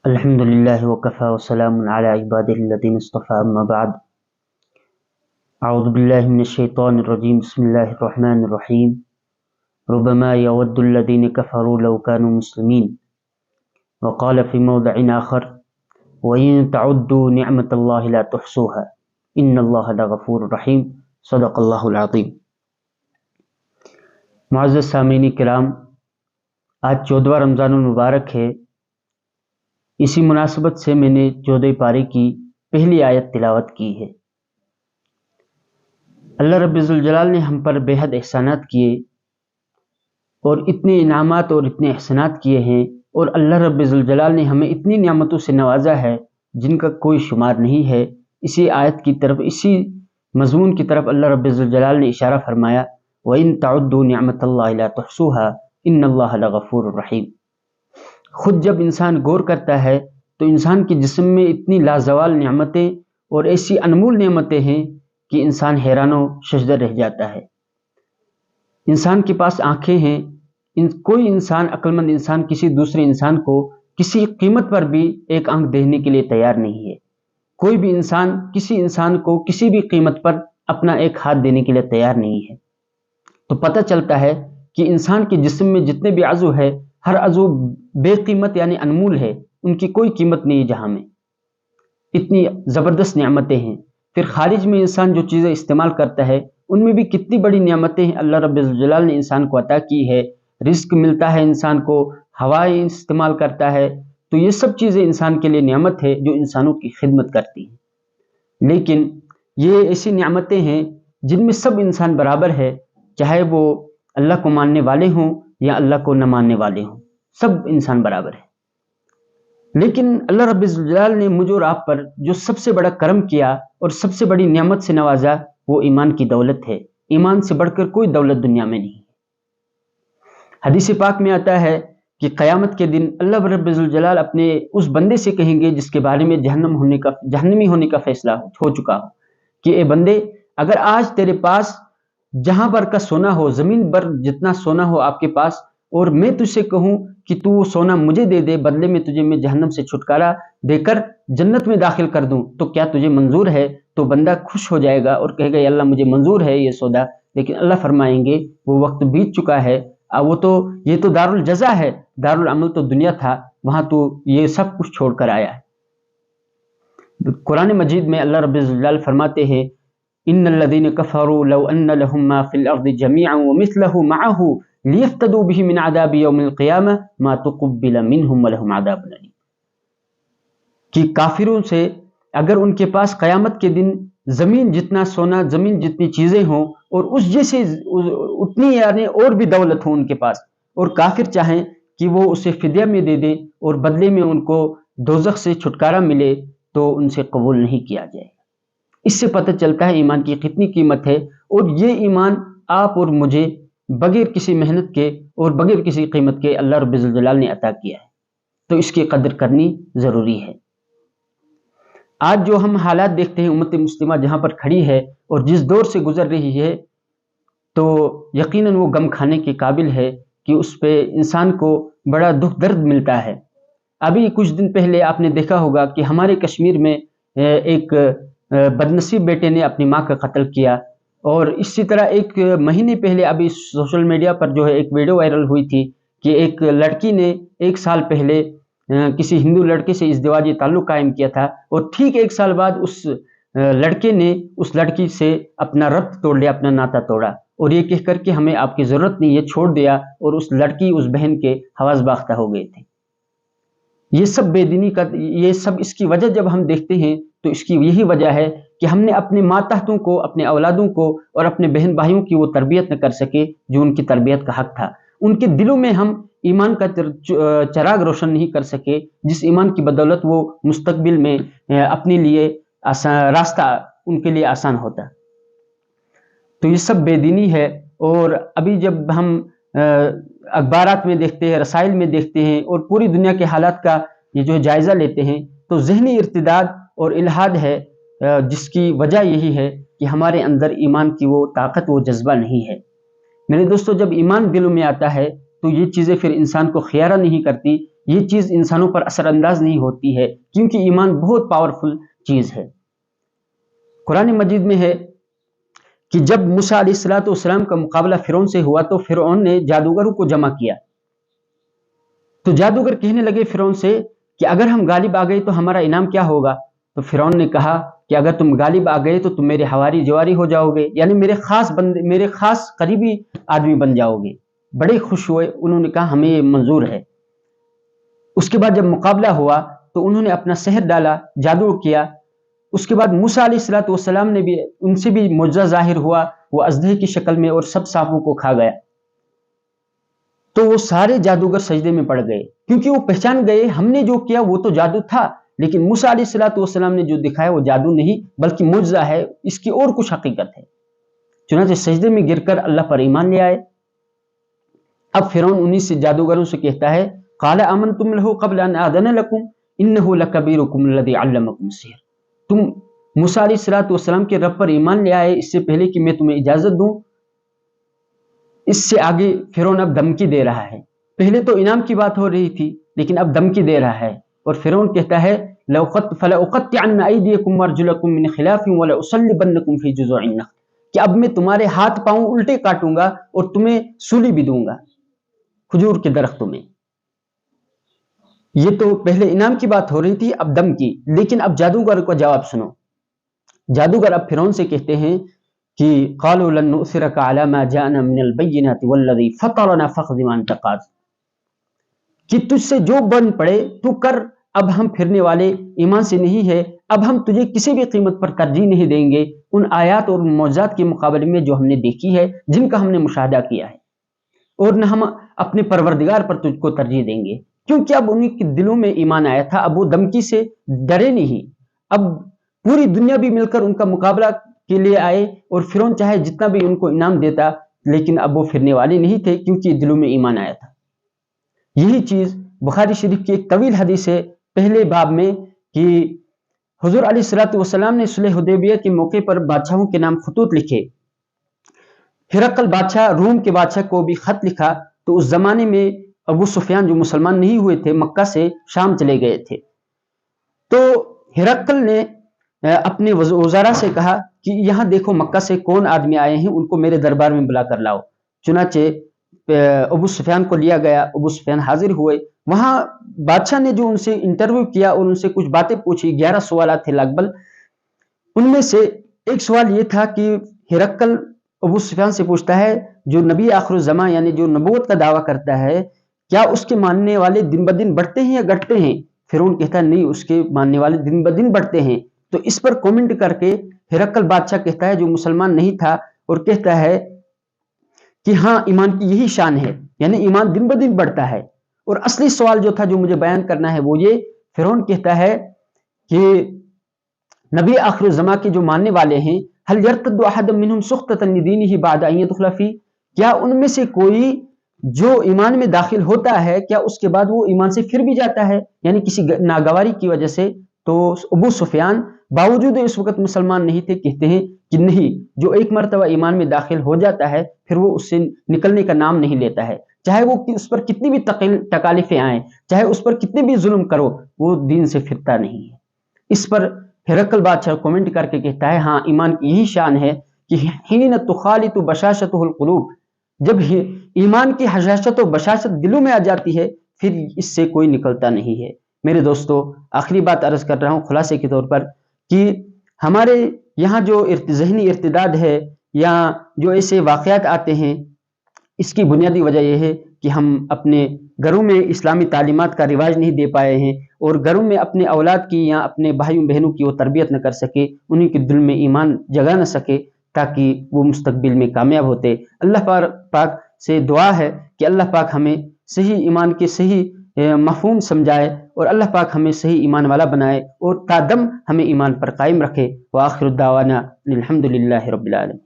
الحمد لله وكفى وسلام على عباده الذين اصطفى أما بعد. أعوذ بالله من الشيطان الرجيم. بسم الله الرحمن الرحيم. ربما يود الذين كفروا لو كانوا مسلمين. وقال في موضع آخر: وإن تعدوا نعمة الله لا تحصوها إن الله لغفور رحيم. صدق اللہ العظیم. معزز سامعین کرام، آج 14واں رمضان المبارک ہے. اسی مناسبت سے میں نے 14 پارے کی پہلی آیت تلاوت کی ہے. اللہ رب ذوالجلال نے ہم پر بے حد احسانات کیے اور اتنے انعامات اور اتنے احسانات کیے ہیں، اور اللہ رب ذوالجلال نے ہمیں اتنی نعمتوں سے نوازا ہے جن کا کوئی شمار نہیں ہے. اسی آیت کی طرف، اسی مضمون کی طرف اللہ رب ذوالجلال نے اشارہ فرمایا: وَإِن تَعُدُّوا نِعْمَةَ اللَّهِ لَا تُحْصُوهَا إِنَّ اللَّهَ لَغَفُورٌ رَحِيمٌ. خود جب انسان غور کرتا ہے تو انسان کے جسم میں اتنی لازوال نعمتیں اور ایسی انمول نعمتیں ہیں کہ انسان حیران و ششدر رہ جاتا ہے. انسان کے پاس آنکھیں ہیں. کوئی انسان، عقل مند انسان، کسی دوسرے انسان کو کسی قیمت پر بھی ایک آنکھ دینے کے لیے تیار نہیں ہے. کوئی بھی انسان کسی انسان کو کسی بھی قیمت پر اپنا ایک ہاتھ دینے کے لیے تیار نہیں ہے. تو پتہ چلتا ہے کہ انسان کے جسم میں جتنے بھی عضو ہے، ہر عضو بے قیمت یعنی انمول ہے. ان کی کوئی قیمت نہیں ہے جہاں میں. اتنی زبردست نعمتیں ہیں. پھر خارج میں انسان جو چیزیں استعمال کرتا ہے ان میں بھی کتنی بڑی نعمتیں ہیں اللہ رب الجلال نے انسان کو عطا کی ہے. رزق ملتا ہے انسان کو، ہوائیں استعمال کرتا ہے. تو یہ سب چیزیں انسان کے لیے نعمت ہے جو انسانوں کی خدمت کرتی ہیں. لیکن یہ ایسی نعمتیں ہیں جن میں سب انسان برابر ہے، چاہے وہ اللہ کو ماننے والے ہوں یا اللہ کو نہ ماننے والے ہوں، سب انسان برابر ہے. لیکن اللہ رب الجلال نے مجھ اور آپ پر جو سب سے بڑا کرم کیا اور سب سے بڑی نعمت سے نوازا وہ ایمان کی دولت ہے. ایمان سے بڑھ کر کوئی دولت دنیا میں نہیں. حدیث پاک میں آتا ہے کہ قیامت کے دن اللہ رب الجلال اپنے اس بندے سے کہیں گے جس کے بارے میں جہنمی ہونے کا فیصلہ ہو چکا ہو کہ اے بندے، اگر آج تیرے پاس جہاں پر کا سونا ہو، زمین پر جتنا سونا ہو آپ کے پاس، اور میں تجھ سے کہوں کہ تو وہ سونا مجھے دے دے، بدلے میں تجھے میں جہنم سے چھٹکارا دے کر جنت میں داخل کر دوں، تو کیا تجھے منظور ہے؟ تو بندہ خوش ہو جائے گا اور کہے گا یا اللہ مجھے منظور ہے یہ سودا. لیکن اللہ فرمائیں گے وہ وقت بیت چکا ہے. یہ تو دار الجزا ہے، دار العمل تو دنیا تھا، وہاں تو یہ سب کچھ چھوڑ کر آیا ہے. قرآن مجید میں اللہ رب الجلال فرماتے ہیں: ان الذين كفروا لو ان لهم ما في الارض جميعا ومثله معه ليفتدوا به من عذاب يوم القيامه ما تقبل منهم ولهم عذاب اليم. کہ کافروں سے اگر ان کے پاس قیامت کے دن زمین جتنا سونا، زمین جتنی چیزیں ہوں اور اس جیسے اتنی یعنی اور بھی دولت ہو ان کے پاس، اور کافر چاہیں کہ وہ اسے فدیہ میں دے دیں اور بدلے میں ان کو دوزخ سے چھٹکارا ملے، تو ان سے قبول نہیں کیا جائے گا. اس سے پتہ چلتا ہے ایمان کی کتنی قیمت ہے. اور یہ ایمان آپ اور مجھے بغیر کسی محنت کے اور بغیر کسی قیمت کے اللہ رب الجلال نے عطا کیا ہے، تو اس کی قدر کرنی ضروری ہے. آج جو ہم حالات دیکھتے ہیں، امت مسلمہ جہاں پر کھڑی ہے اور جس دور سے گزر رہی ہے، تو یقیناً وہ غم کھانے کے قابل ہے کہ اس پہ انسان کو بڑا دکھ درد ملتا ہے. ابھی کچھ دن پہلے آپ نے دیکھا ہوگا کہ ہمارے کشمیر میں ایک بدنصیب بیٹے نے اپنی ماں کا قتل کیا، اور اسی طرح ایک مہینے پہلے ابھی سوشل میڈیا پر جو ہے ایک ویڈیو وائرل ہوئی تھی کہ ایک لڑکی نے 1 سال پہلے کسی ہندو لڑکے سے ازدواجی تعلق قائم کیا تھا، اور ٹھیک 1 سال بعد اس لڑکے نے اس لڑکی سے اپنا ربط توڑ لیا، اپنا ناتا توڑا، اور یہ کہہ کر کہ ہمیں آپ کی ضرورت نہیں ہے، چھوڑ دیا، اور اس لڑکی اس بہن کے حواس باختہ ہو گئے تھے. یہ سب بے دینی کا، یہ سب اس کی وجہ جب ہم دیکھتے ہیں تو اس کی یہی وجہ ہے کہ ہم نے اپنے ماتحتوں کو، اپنے اولادوں کو اور اپنے بہن بھائیوں کی وہ تربیت نہ کر سکے جو ان کی تربیت کا حق تھا. ان کے دلوں میں ہم ایمان کا چراغ روشن نہیں کر سکے، جس ایمان کی بدولت وہ مستقبل میں اپنے لیے راستہ ان کے لیے آسان ہوتا. تو یہ سب بے دینی ہے. اور ابھی جب ہم اخبارات میں دیکھتے ہیں، رسائل میں دیکھتے ہیں، اور پوری دنیا کے حالات کا یہ جو جائزہ لیتے ہیں، تو ذہنی ارتداد اور الحاد ہے، جس کی وجہ یہی ہے کہ ہمارے اندر ایمان کی وہ طاقت، وہ جذبہ نہیں ہے. میرے دوستو، جب ایمان دلوں میں آتا ہے تو یہ چیزیں پھر انسان کو خیارہ نہیں کرتی یہ چیز انسانوں پر اثر انداز نہیں ہوتی ہے، کیونکہ ایمان بہت پاورفل چیز ہے۔ قرآن مجید میں ہے کہ جب موسیٰ علیہ السلام کا مقابلہ فرعون سے ہوا تو فرعون نے جادوگروں کو جمع کیا، تو جادوگر کہنے لگے فرعون سے کہ اگر ہم غالب آ گئے تو ہمارا انعام کیا ہوگا؟ تو فرعون نے کہا کہ اگر تم غالب آ گئے تو تم میرے حواری جواری ہو جاؤ گے، یعنی میرے خاص قریبی آدمی بن جاؤ گے۔ بڑے خوش ہوئے، انہوں نے کہا ہمیں یہ منظور ہے۔ اس کے بعد جب مقابلہ ہوا تو انہوں نے اپنا سحر ڈالا، جادو کیا۔ اس کے بعد موسیٰ علیہ السلام نے بھی ان سے بھی معجزہ ظاہر ہوا، وہ اژدہے کی شکل میں، اور سب سانپوں کو کھا گیا۔ تو وہ سارے جادوگر سجدے میں پڑ گئے، کیونکہ وہ پہچان گئے ہم نے جو کیا وہ تو جادو تھا، لیکن موسیٰ علیہ السلام نے جو دکھایا وہ جادو نہیں بلکہ معجزہ ہے، اس کی اور کچھ حقیقت ہے۔ چنانچہ سجدے میں گر کر اللہ پر ایمان لے آئے۔ اب فرعون انہی سے جادوگروں سے کہتا ہے قال آمنتم له قبل ان آذن لكم انه لكبيركم الذي علمكم السحر، تم موسیٰ علیہ السلام کے رب پر ایمان لے آئے اس سے پہلے کہ میں تمہیں اجازت دوں۔ اس سے آگے فرعون اب دھمکی دے رہا ہے، پہلے تو انعام کی بات ہو رہی تھی لیکن اب دھمکی دے رہا ہے، اور فرعون کہتا ہے فَلَأُقَطِّعَنَّ أَيْدِيَكُمْ وَأَرْجُلَكُمْ مِنْ خِلَافٍ وَلَأُصَلِّبَنَّكُمْ فِي جُذُوعِ النَّخْلِ، کہ اب میں تمہارے ہاتھ پاؤں الٹے کاٹوں گا اور تمہیں سولی بھی دوں گا کھجور کے درختوں میں۔ یہ تو پہلے انعام کی بات ہو رہی تھی، اب دھمکی، لیکن اب جادوگر کا جواب سنو۔ جادوگر اب فرعون سے کہتے ہیں کہ قالوا لن نؤثرك على ما جاءنا من البينات والذي فطرنا فاقض ما انت قاض، کہ تجھ سے جو بن پڑے تو کر، اب ہم پھرنے والے ایمان سے نہیں ہے، اب ہم تجھے کسی بھی قیمت پر ترجیح نہیں دیں گے ان آیات اور معجزات کے مقابلے میں جو ہم نے دیکھی ہے، جن کا ہم نے مشاہدہ کیا ہے، اور نہ ہم اپنے پروردگار پر تجھ کو ترجیح دیں گے، کیونکہ اب انہیں کے دلوں میں ایمان آیا تھا، اب وہ دھمکی سے ڈرے نہیں۔ اب پوری دنیا بھی مل کر ان کا مقابلہ کے لیے آئے، اور فرعون چاہے جتنا بھی ان کو انعام دیتا لیکن اب وہ پھرنے والے نہیں تھے، کیونکہ دلوں میں ایمان آیا تھا۔ یہی چیز بخاری شریف کی ایک طویل حدیث ہے پہلے باب میں کہ حضور علیہ السلام نے صلح حدیبیہ کے موقع پر بادشاہوں کے نام خطوط لکھے۔ ہرقل بادشاہ، روم کے بادشاہ کو بھی خط لکھا، تو اس زمانے میں ابو سفیان جو مسلمان نہیں ہوئے تھے مکہ سے شام چلے گئے تھے، تو ہرقل نے اپنے وزراء سے کہا کہ یہاں دیکھو مکہ سے کون آدمی آئے ہیں، ان کو میرے دربار میں بلا کر لاؤ۔ چنانچہ ابو سفیان کو لیا گیا، ابو سفیان حاضر ہوئے، وہاں بادشاہ نے جو ان سے انٹرویو کیا اور ان سے کچھ باتیں پوچھی، 11 سوالات تھے لگ بھگ، ان میں سے ایک سوال یہ تھا کہ ہرقل ابو سفیان سے پوچھتا ہے جو نبی آخر الزماں یعنی جو نبوت کا دعویٰ کرتا ہے، کیا اس کے ماننے والے دن بدن بڑھتے ہیں یا گھٹتے ہیں؟ فرعون کہتا ہے نہیں، اس کے ماننے والے دن بدن بڑھتے ہیں۔ تو اس پر کومنٹ کر کے ہرقل بادشاہ کہتا ہے جو مسلمان نہیں تھا، اور کہتا ہے کہ ہاں ایمان کی یہی شان ہے، یعنی ایمان دن بدن بڑھتا ہے۔ اور اصلی سوال جو تھا جو مجھے بیان کرنا ہے وہ یہ، فرعون کہتا ہے کہ نبی آخر الزماں کے جو ماننے والے ہیں، هل يرتد احد منهم سخطة لدينه بعد ان يدخل فيه، کیا ان میں سے کوئی جو ایمان میں داخل ہوتا ہے کیا اس کے بعد وہ ایمان سے پھر بھی جاتا ہے، یعنی کسی ناگواری کی وجہ سے؟ تو ابو سفیان باوجود اس وقت مسلمان نہیں تھے کہتے ہیں کہ نہیں، جو ایک مرتبہ ایمان میں داخل ہو جاتا ہے پھر وہ اس سے نکلنے کا نام نہیں لیتا ہے، چاہے وہ اس پر کتنی بھی تکالیفیں آئیں، چاہے اس پر کتنے بھی ظلم کرو، وہ دین سے پھرتا نہیں ہے۔ اس پر ہرقل بادشاہ کومنٹ کر کے کہتا ہے ہاں ایمان کی یہی شان ہے کہ حین تخالط بشاشتہ القلوب، جب ایمان کی حشاشت و بشاشت دلوں میں آ جاتی ہے پھر اس سے کوئی نکلتا نہیں ہے۔ میرے دوستو، آخری بات عرض کر رہا ہوں خلاصے کے طور پر کہ ہمارے یہاں جو ذہنی ارتداد ہے یا جو ایسے واقعات آتے ہیں، اس کی بنیادی وجہ یہ ہے کہ ہم اپنے گھروں میں اسلامی تعلیمات کا رواج نہیں دے پائے ہیں، اور گھروں میں اپنے اولاد کی یا اپنے بھائیوں بہنوں کی وہ تربیت نہ کر سکے، انہیں کے دل میں ایمان جگا نہ سکے تاکہ وہ مستقبل میں کامیاب ہوتے۔ اللہ پاک سے دعا ہے کہ اللہ پاک ہمیں صحیح ایمان کے صحیح مفہوم سمجھائے، اور اللہ پاک ہمیں صحیح ایمان والا بنائے اور تا دم ہمیں ایمان پر قائم رکھے۔ وآخر الدعوانا الحمد للہ رب العالمین۔